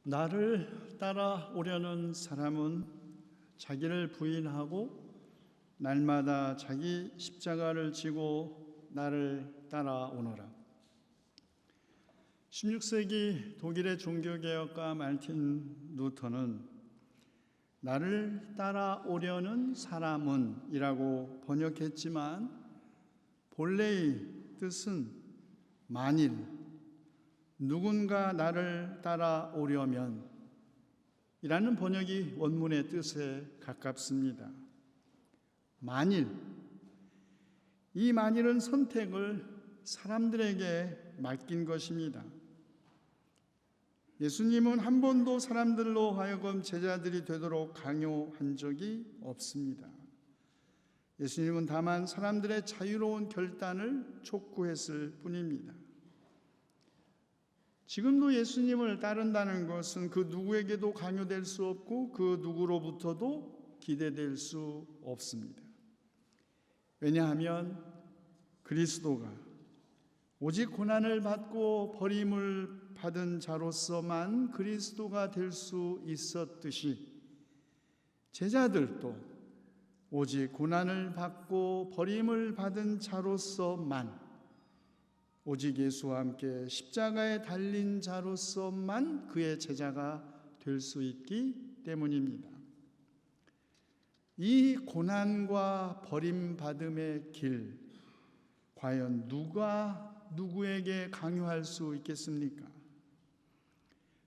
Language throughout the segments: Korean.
나를 따라오려는 사람은 자기를 부인하고 날마다 자기 십자가를 지고 나를 따라오너라. 16세기 독일의 종교개혁가 말틴 루터는 나를 따라오려는 사람은 이라고 번역했지만 본래의 뜻은 만일 누군가 나를 따라오려면 이라는 번역이 원문의 뜻에 가깝습니다. 만일, 이 만일은 선택을 사람들에게 맡긴 것입니다. 예수님은 한 번도 사람들로 하여금 제자들이 되도록 강요한 적이 없습니다. 예수님은 다만 사람들의 자유로운 결단을 촉구했을 뿐입니다. 지금도 예수님을 따른다는 것은 그 누구에게도 강요될 수 없고 그 누구로부터도 기대될 수 없습니다. 왜냐하면 그리스도가 오직 고난을 받고 버림을 받은 자로서만 그리스도가 될 수 있었듯이 제자들도 오직 고난을 받고 버림을 받은 자로서만 오직 예수와 함께 십자가에 달린 자로서만 그의 제자가 될 수 있기 때문입니다. 이 고난과 버림받음의 길, 과연 누가 누구에게 강요할 수 있겠습니까?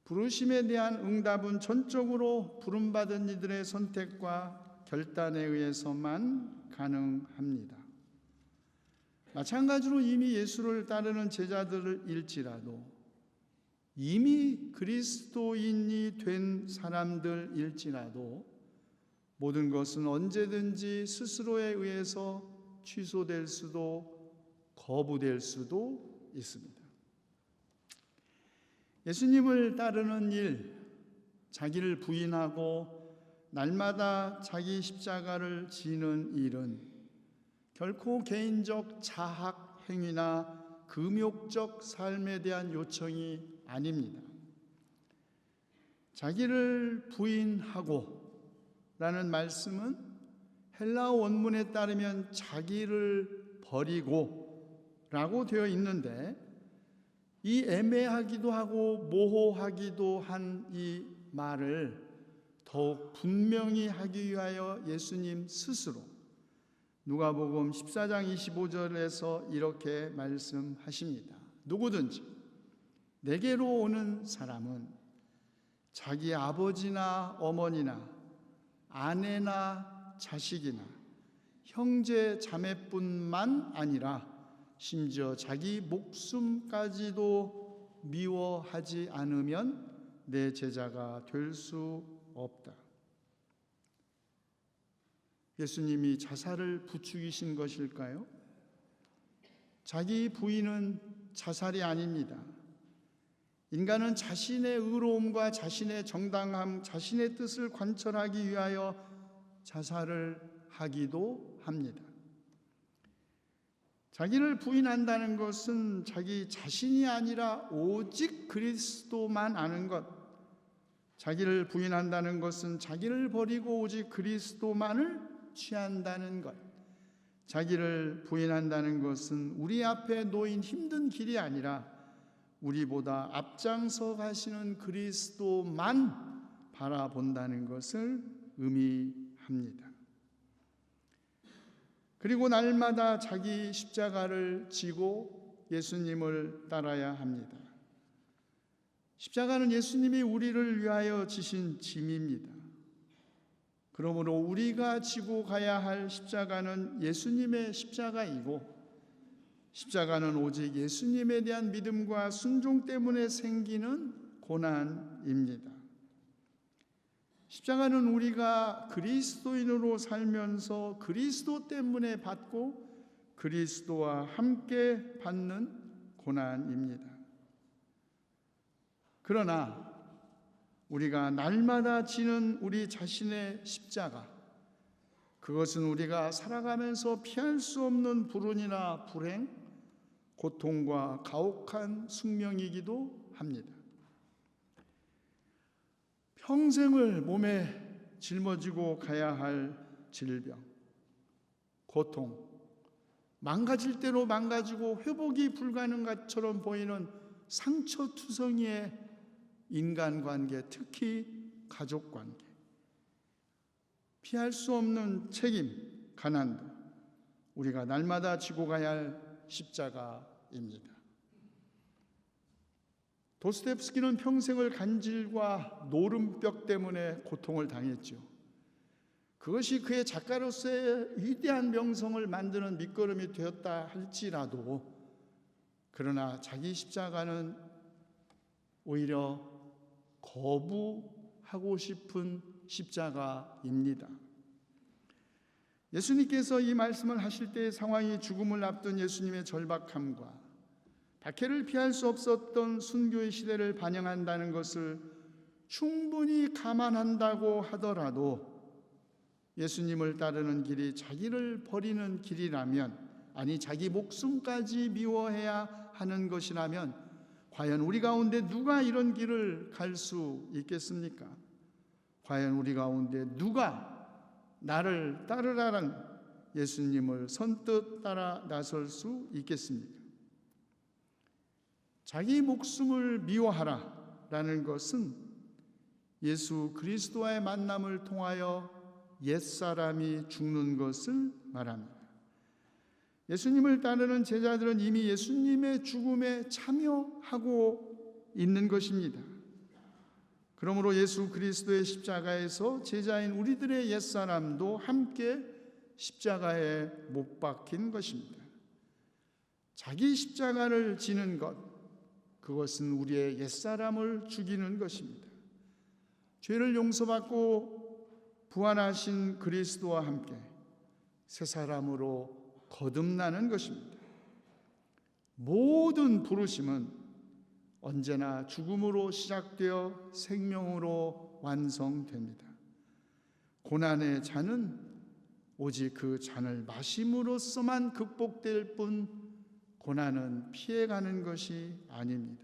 부르심에 대한 응답은 전적으로 부름받은 이들의 선택과 결단에 의해서만 가능합니다. 마찬가지로 이미 예수를 따르는 제자들일지라도 이미 그리스도인이 된 사람들일지라도 모든 것은 언제든지 스스로에 의해서 취소될 수도 거부될 수도 있습니다. 예수님을 따르는 일, 자기를 부인하고 날마다 자기 십자가를 지는 일은 결코 개인적 자학 행위나 금욕적 삶에 대한 요청이 아닙니다. 자기를 부인하고 라는 말씀은 헬라어 원문에 따르면 자기를 버리고 라고 되어 있는데 이 애매하기도 하고 모호하기도 한 이 말을 더욱 분명히 하기 위하여 예수님 스스로 누가복음 14장 25절에서 이렇게 말씀하십니다. 누구든지 내게로 오는 사람은 자기 아버지나 어머니나 아내나 자식이나 형제 자매뿐만 아니라 심지어 자기 목숨까지도 미워하지 않으면 내 제자가 될 수 없다. 예수님이 자살을 부추기신 것일까요? 자기 부인은 자살이 아닙니다. 인간은 자신의 의로움과 자신의 정당함, 자신의 뜻을 관철하기 위하여 자살을 하기도 합니다. 자기를 부인한다는 것은 자기 자신이 아니라 오직 그리스도만 아는 것, 자기를 부인한다는 것은 자기를 버리고 오직 그리스도만을 취한다는 것, 자기를 부인한다는 것은 우리 앞에 놓인 힘든 길이 아니라 우리보다 앞장서 가시는 그리스도만 바라본다는 것을 의미합니다. 그리고 날마다 자기 십자가를 지고 예수님을 따라야 합니다. 십자가는 예수님이 우리를 위하여 지신 짐입니다. 그러므로 우리가 지고 가야 할 십자가는 예수님의 십자가이고 십자가는 오직 예수님에 대한 믿음과 순종 때문에 생기는 고난입니다. 십자가는 우리가 그리스도인으로 살면서 그리스도 때문에 받고 그리스도와 함께 받는 고난입니다. 그러나 우리가 날마다 지는 우리 자신의 십자가, 그것은 우리가 살아가면서 피할 수 없는 불운이나 불행, 고통과 가혹한 숙명이기도 합니다. 평생을 몸에 짊어지고 가야 할 질병, 고통, 망가질 대로 망가지고 회복이 불가능한 것처럼 보이는 상처투성이의 인간관계, 특히 가족관계, 피할 수 없는 책임, 가난도 우리가 날마다 지고 가야 할 십자가입니다. 도스토옙스키는 평생을 간질과 노름병 때문에 고통을 당했죠. 그것이 그의 작가로서의 위대한 명성을 만드는 밑거름이 되었다 할지라도, 그러나 자기 십자가는 오히려 거부하고 싶은 십자가입니다. 예수님께서 이 말씀을 하실 때의 상황이 죽음을 앞둔 예수님의 절박함과 박해를 피할 수 없었던 순교의 시대를 반영한다는 것을 충분히 감안한다고 하더라도, 예수님을 따르는 길이 자기를 버리는 길이라면, 아니 자기 목숨까지 미워해야 하는 것이라면, 과연 우리 가운데 누가 이런 길을 갈 수 있겠습니까? 과연 우리 가운데 누가 나를 따르라는 예수님을 선뜻 따라 나설 수 있겠습니까? 자기 목숨을 미워하라라는 것은 예수 그리스도와의 만남을 통하여 옛사람이 죽는 것을 말합니다. 예수님을 따르는 제자들은 이미 예수님의 죽음에 참여하고 있는 것입니다. 그러므로 예수 그리스도의 십자가에서 제자인 우리들의 옛사람도 함께 십자가에 못 박힌 것입니다. 자기 십자가를 지는 것, 그것은 우리의 옛사람을 죽이는 것입니다. 죄를 용서받고 부활하신 그리스도와 함께 새 사람으로 거듭나는 것입니다. 모든 부르심은 언제나 죽음으로 시작되어 생명으로 완성됩니다. 고난의 잔은 오직 그 잔을 마심으로써만 극복될 뿐 고난은 피해가는 것이 아닙니다.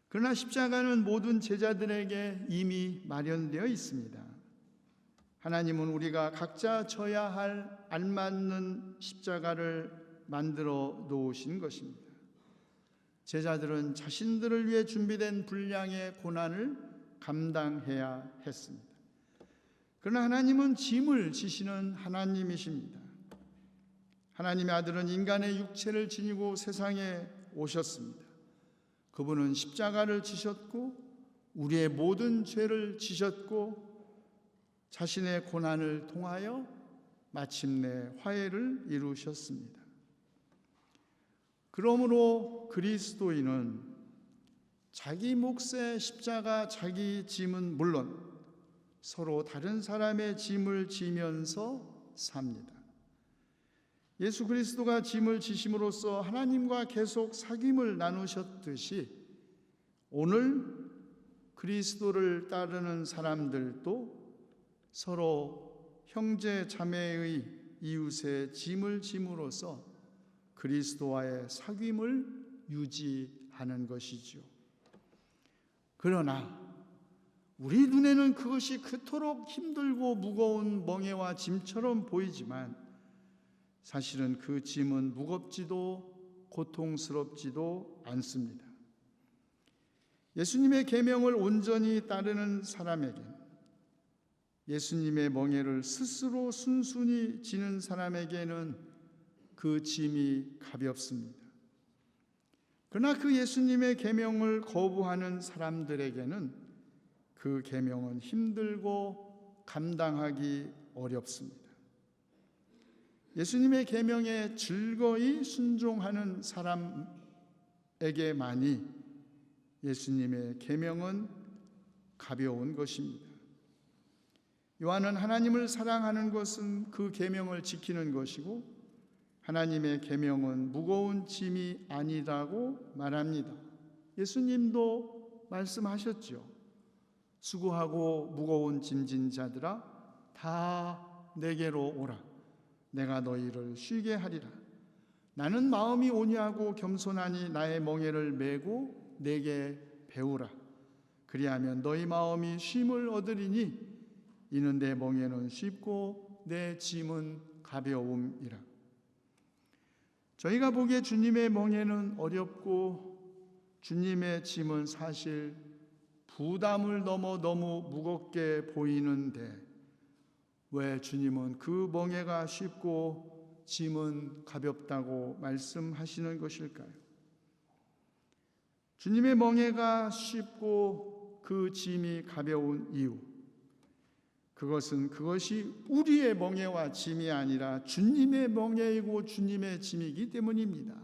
그러나 십자가는 모든 제자들에게 이미 마련되어 있습니다. 하나님은 우리가 각자 져야 할 알맞는 십자가를 만들어 놓으신 것입니다. 제자들은 자신들을 위해 준비된 분량의 고난을 감당해야 했습니다. 그러나 하나님은 짐을 지시는 하나님이십니다. 하나님의 아들은 인간의 육체를 지니고 세상에 오셨습니다. 그분은 십자가를 지셨고 우리의 모든 죄를 지셨고 자신의 고난을 통하여 마침내 화해를 이루셨습니다. 그러므로 그리스도인은 자기 몫의 십자가, 자기 짐은 물론 서로 다른 사람의 짐을 지면서 삽니다. 예수 그리스도가 짐을 지심으로써 하나님과 계속 사귐을 나누셨듯이 오늘 그리스도를 따르는 사람들도 서로 형제 자매의 이웃의 짐을 짐으로써 그리스도와의 사귐을 유지하는 것이죠. 그러나 우리 눈에는 그것이 그토록 힘들고 무거운 멍에와 짐처럼 보이지만 사실은 그 짐은 무겁지도 고통스럽지도 않습니다. 예수님의 계명을 온전히 따르는 사람에게, 예수님의 멍에를 스스로 순순히 지는 사람에게는 그 짐이 가볍습니다. 그러나 그 예수님의 계명을 거부하는 사람들에게는 그 계명은 힘들고 감당하기 어렵습니다. 예수님의 계명에 즐거이 순종하는 사람에게만이 예수님의 계명은 가벼운 것입니다. 요한은 하나님을 사랑하는 것은 그 계명을 지키는 것이고 하나님의 계명은 무거운 짐이 아니라고 말합니다. 예수님도 말씀하셨죠. 수고하고 무거운 짐진 자들아 다 내게로 오라. 내가 너희를 쉬게 하리라. 나는 마음이 온유하고 겸손하니 나의 멍에를 메고 내게 배우라. 그리하면 너희 마음이 쉼을 얻으리니 이는 내 멍에는 쉽고 내 짐은 가벼움이라. 저희가 보기에 주님의 멍에는 어렵고 주님의 짐은 사실 부담을 넘어 너무 무겁게 보이는데 왜 주님은 그 멍에가 쉽고 짐은 가볍다고 말씀하시는 것일까요? 주님의 멍에가 쉽고 그 짐이 가벼운 이유, 그것이 우리의 멍에와 짐이 아니라 주님의 멍에이고 주님의 짐이기 때문입니다.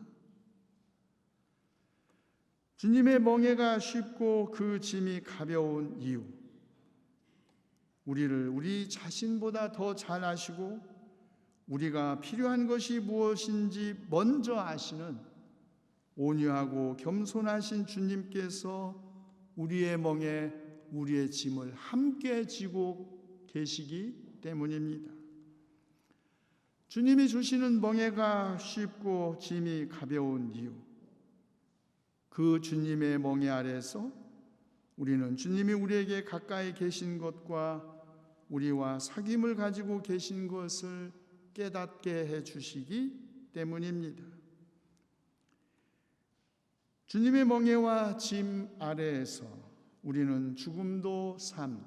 주님의 멍에가 쉽고 그 짐이 가벼운 이유, 우리를 우리 자신보다 더 잘 아시고 우리가 필요한 것이 무엇인지 먼저 아시는 온유하고 겸손하신 주님께서 우리의 멍에 우리의 짐을 함께 지고 계시기 때문입니다. 주님이 주시는 멍에가 쉽고 짐이 가벼운 이유, 그 주님의 멍에 아래서 우리는 주님이 우리에게 가까이 계신 것과 우리와 사귐을 가지고 계신 것을 깨닫게 해주시기 때문입니다. 주님의 멍에와 짐 아래에서 우리는 죽음도 삶,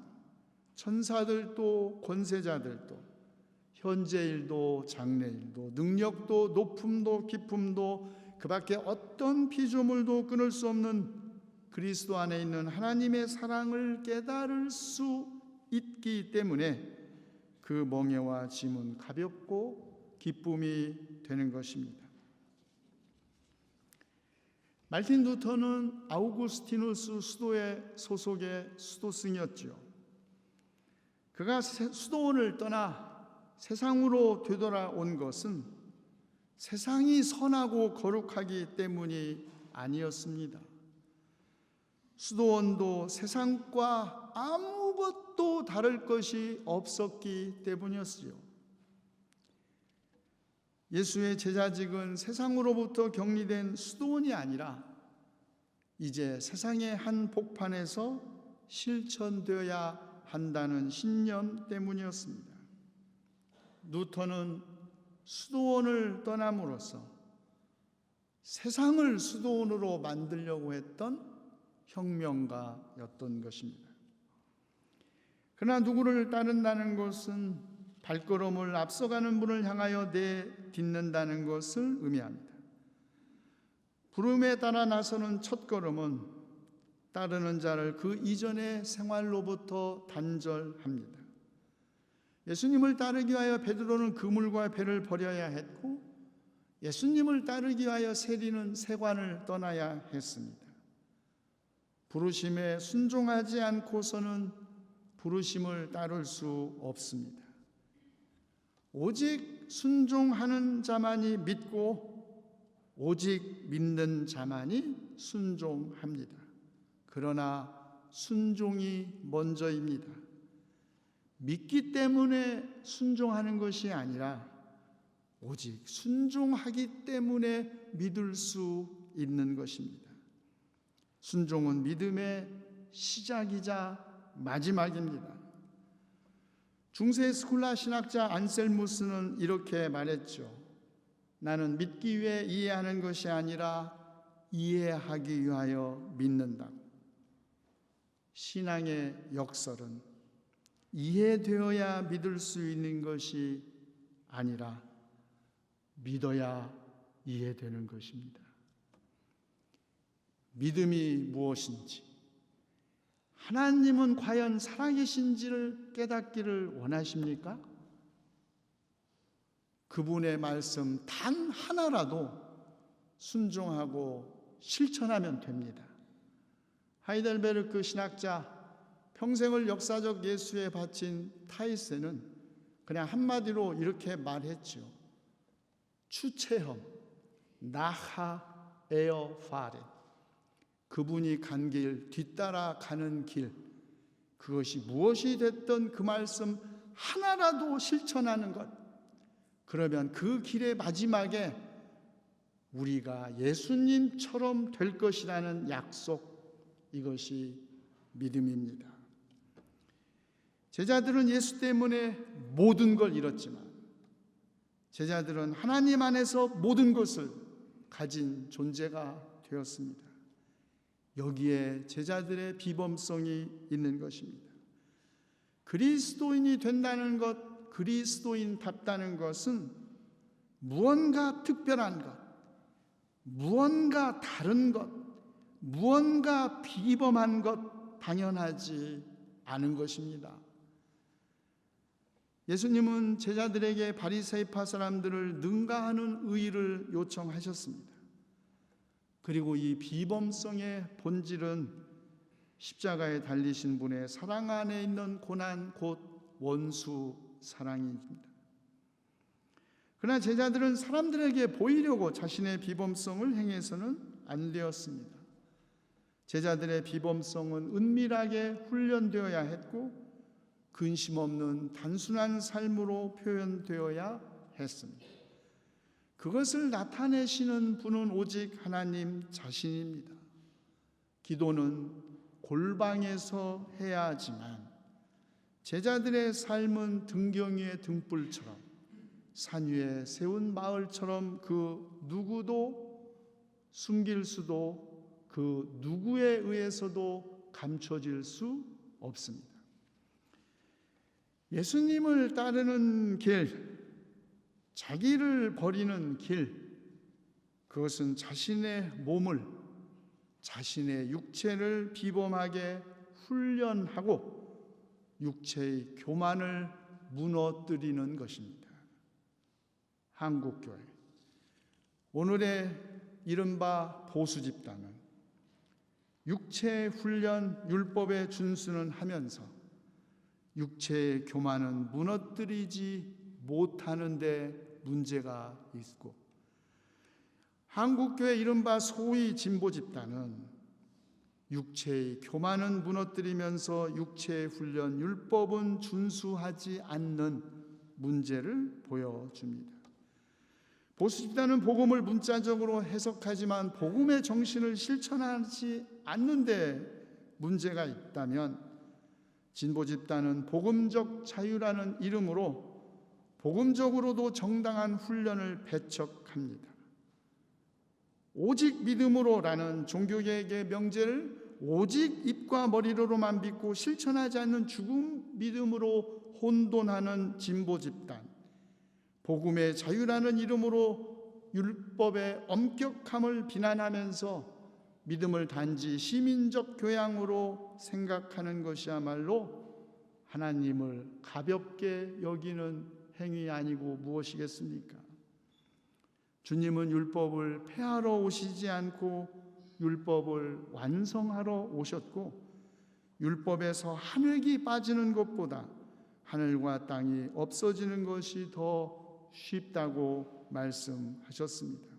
천사들도 권세자들도 현재일도 장래일도 능력도 높음도 깊음도 그 밖에 어떤 피조물도 끊을 수 없는 그리스도 안에 있는 하나님의 사랑을 깨달을 수 있기 때문에 그 멍에와 짐은 가볍고 기쁨이 되는 것입니다. 말틴 루터는 아우구스티누스 수도의 소속의 수도승이었죠. 그가 수도원을 떠나 세상으로 되돌아온 것은 세상이 선하고 거룩하기 때문이 아니었습니다. 수도원도 세상과 아무것도 다를 것이 없었기 때문이었지요. 예수의 제자직은 세상으로부터 격리된 수도원이 아니라 이제 세상의 한 복판에서 실천되어야 한다는 신념 때문이었습니다. 루터는 수도원을 떠남으로써 세상을 수도원으로 만들려고 했던 혁명가였던 것입니다. 그러나 누구를 따른다는 것은 발걸음을 앞서가는 분을 향하여 내딛는다는 것을 의미합니다. 부름에 따라 나서는 첫걸음은 따르는 자를 그 이전의 생활로부터 단절합니다. 예수님을 따르기 위하여 베드로는 그물과 배를 버려야 했고 예수님을 따르기 위하여 세리는 세관을 떠나야 했습니다. 부르심에 순종하지 않고서는 부르심을 따를 수 없습니다. 오직 순종하는 자만이 믿고 오직 믿는 자만이 순종합니다. 그러나 순종이 먼저입니다. 믿기 때문에 순종하는 것이 아니라 오직 순종하기 때문에 믿을 수 있는 것입니다. 순종은 믿음의 시작이자 마지막입니다. 중세 스콜라 신학자 안셀무스는 이렇게 말했죠. 나는 믿기 위해 이해하는 것이 아니라 이해하기 위하여 믿는다. 신앙의 역설은 이해되어야 믿을 수 있는 것이 아니라 믿어야 이해되는 것입니다. 믿음이 무엇인지, 하나님은 과연 살아계신지를 깨닫기를 원하십니까? 그분의 말씀 단 하나라도 순종하고 실천하면 됩니다. 하이델베르크 신학자, 평생을 역사적 예수에 바친 타이세는 그냥 한마디로 이렇게 말했죠. 추체험, 나하 에어 파레. 그분이 간 길, 뒤따라 가는 길, 그것이 무엇이 됐든 그 말씀 하나라도 실천하는 것. 그러면 그 길의 마지막에 우리가 예수님처럼 될 것이라는 약속, 이것이 믿음입니다. 제자들은 예수 때문에 모든 걸 잃었지만 제자들은 하나님 안에서 모든 것을 가진 존재가 되었습니다. 여기에 제자들의 비범성이 있는 것입니다. 그리스도인이 된다는 것, 그리스도인답다는 것은 무언가 특별한 것, 무언가 다른 것, 무언가 비범한 것, 당연하지 않은 것입니다. 예수님은 제자들에게 바리새파 사람들을 능가하는 의를 요청하셨습니다. 그리고 이 비범성의 본질은 십자가에 달리신 분의 사랑 안에 있는 고난, 곧 원수 사랑입니다. 그러나 제자들은 사람들에게 보이려고 자신의 비범성을 행해서는 안 되었습니다. 제자들의 비범성은 은밀하게 훈련되어야 했고 근심 없는 단순한 삶으로 표현되어야 했습니다. 그것을 나타내시는 분은 오직 하나님 자신입니다. 기도는 골방에서 해야 하지만 제자들의 삶은 등경 위의 등불처럼 산 위에 세운 마을처럼 그 누구도 숨길 수도 그 누구에 의해서도 감춰질 수 없습니다. 예수님을 따르는 길, 자기를 버리는 길, 그것은 자신의 몸을, 자신의 육체를 비범하게 훈련하고 육체의 교만을 무너뜨리는 것입니다. 한국교회, 오늘의 이른바 보수집단은 육체 훈련, 율법의 준수는 하면서 육체의 교만은 무너뜨리지 못하는 데 문제가 있고, 한국교회 이른바 소위 진보집단은 육체의 교만은 무너뜨리면서 육체의 훈련, 율법은 준수하지 않는 문제를 보여줍니다. 보수집단은 복음을 문자적으로 해석하지만 복음의 정신을 실천하지 않는 데 문제가 있다면, 진보집단은 복음적 자유라는 이름으로 복음적으로도 정당한 훈련을 배척합니다. 오직 믿음으로라는 종교개혁의 명제를 오직 입과 머리로만 믿고 실천하지 않는 죽음 믿음으로 혼돈하는 진보집단, 복음의 자유라는 이름으로 율법의 엄격함을 비난하면서 믿음을 단지 시민적 교양으로 생각하는 것이야말로 하나님을 가볍게 여기는 행위 아니고 무엇이겠습니까? 주님은 율법을 폐하러 오시지 않고 율법을 완성하러 오셨고, 율법에서 한 획이 빠지는 것보다 하늘과 땅이 없어지는 것이 더 쉽다고 말씀하셨습니다.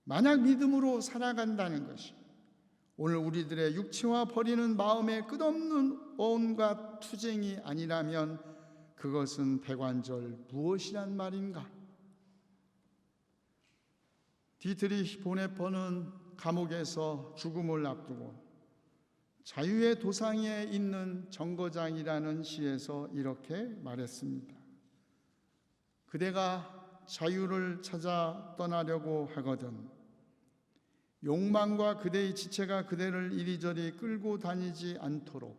만약 믿음으로 살아간다는 것이 오늘 우리들의 육체와 버리는 마음의 끝없는 온갖 투쟁이 아니라면 그것은 대관절 무엇이란 말인가? 디트리히 보네퍼는 감옥에서 죽음을 앞두고 자유의 도상에 있는 정거장이라는 시에서 이렇게 말했습니다. 그대가 자유를 찾아 떠나려고 하거든 욕망과 그대의 지체가 그대를 이리저리 끌고 다니지 않도록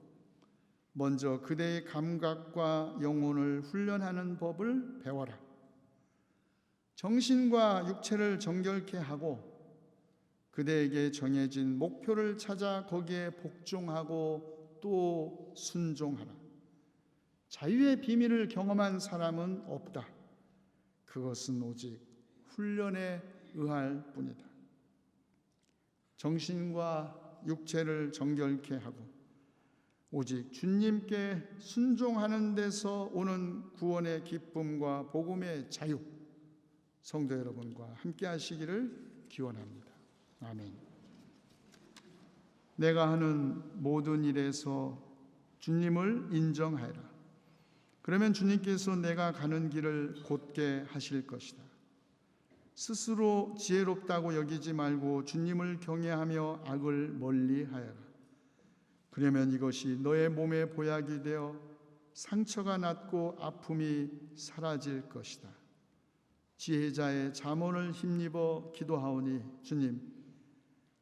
먼저 그대의 감각과 영혼을 훈련하는 법을 배워라. 정신과 육체를 정결케 하고 그대에게 정해진 목표를 찾아 거기에 복종하고 또 순종하라. 자유의 비밀을 경험한 사람은 없다. 그것은 오직 훈련에 의할 뿐이다. 정신과 육체를 정결케 하고 오직 주님께 순종하는 데서 오는 구원의 기쁨과 복음의 자유, 성도 여러분과 함께 하시기를 기원합니다. 아멘. 내가 하는 모든 일에서 주님을 인정하라. 그러면 주님께서 내가 가는 길을 곧게 하실 것이다. 스스로 지혜롭다고 여기지 말고 주님을 경외하며 악을 멀리하여라. 그러면 이것이 너의 몸에 보약이 되어 상처가 낫고 아픔이 사라질 것이다. 지혜자의 잠언을 힘입어 기도하오니 주님,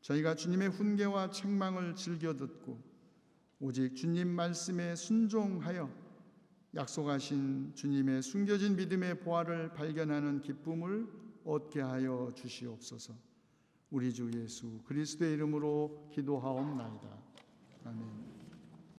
저희가 주님의 훈계와 책망을 즐겨 듣고 오직 주님 말씀에 순종하여 약속하신 주님의 숨겨진 믿음의 보화를 발견하는 기쁨을 얻게 하여 주시옵소서. 우리 주 예수 그리스도의 이름으로 기도하옵나이다. 아멘.